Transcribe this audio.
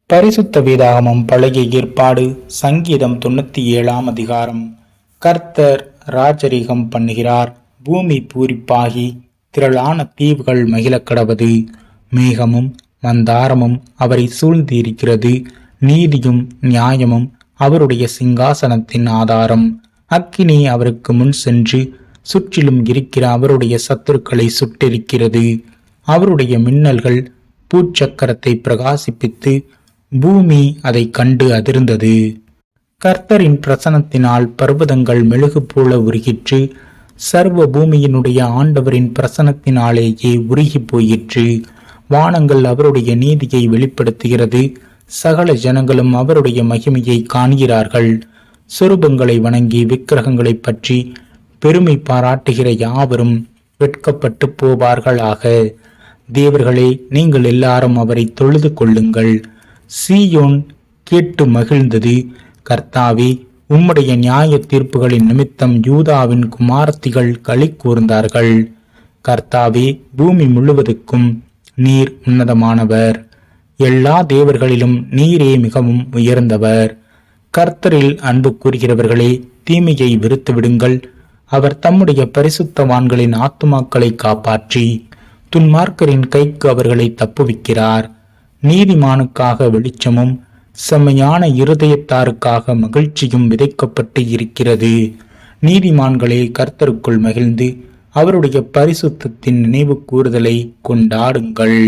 பரிசுத்த வேதாகமம் பழைய ஏற்பாடு சங்கீதம் 97 அதிகாரம். கர்த்தர் ராஜரீகம் பண்ணுகிறார், பூமி பூரிப்பாகி திரளான தீவுகள் மகிழக்கடவது. மேகமும் மந்தாரமும் அவரை சூழ்ந்து இருக்கிறது, நீதியும் நியாயமும் அவருடைய சிங்காசனத்தின் ஆதாரம். அக்கினி அவருக்கு முன் சென்று சுற்றிலும் இருக்கிற அவருடைய சத்துருக்களை சுட்டெரிக்கிறது. அவருடைய மின்னல்கள் பூச்சக்கரத்தை பிரகாசிப்பித்து பூமி அதை கண்டு அதிர்ந்தது. கர்த்தரின் பிரசனத்தினால் பர்வதங்கள் மெழுகு போல உருகிற்று, சர்வ பூமியினுடைய ஆண்டவரின் பிரசனத்தினாலேயே உருகி போயிற்று. வானங்கள் அவருடைய நீதியை வெளிப்படுத்துகிறது, சகல ஜனங்களும் அவருடைய மகிமையை காண்கிறார்கள். சொரூபங்களை வணங்கி விக்கிரகங்களை பற்றி பெருமை பாராட்டுகிற யாவரும் வெட்கப்பட்டு போவார்களாக. தேவர்களே, நீங்கள் எல்லாரும் அவரை தொழுது கொள்ளுங்கள். சீயோன் கேட்டு மகிழ்ந்தது. கர்த்தாவே, உம்முடைய நியாய தீர்ப்புகளின் நிமித்தம் யூதாவின் குமாரத்திகள் களி கூர்ந்தார்கள். கர்த்தாவே, பூமி முழுவதுக்கும் நீர் உன்னதமானவர், எல்லா தேவர்களிலும் நீரே மிகவும் உயர்ந்தவர். கர்த்தரில் அன்பு கூறுகிறவர்களே, தீமையை வெறுத்து விடுங்கள். அவர் தம்முடைய பரிசுத்தவான்களின் ஆத்துமாக்களை காப்பாற்றி துன்மார்க்கரின் கைக்கு அவர்களை தப்புவிக்கிறார். நீதிமானுக்காக வெளிச்சமும் செம்மையான இருதயத்தாருக்காக மகிழ்ச்சியும் விதைக்கப்பட்டு இருக்கிறது. நீதிமான்களே, கர்த்தருக்குள் மகிழ்ந்து அவருடைய பரிசுத்தத்தின் நினைவு கூறுதலை கொண்டாடுங்கள்.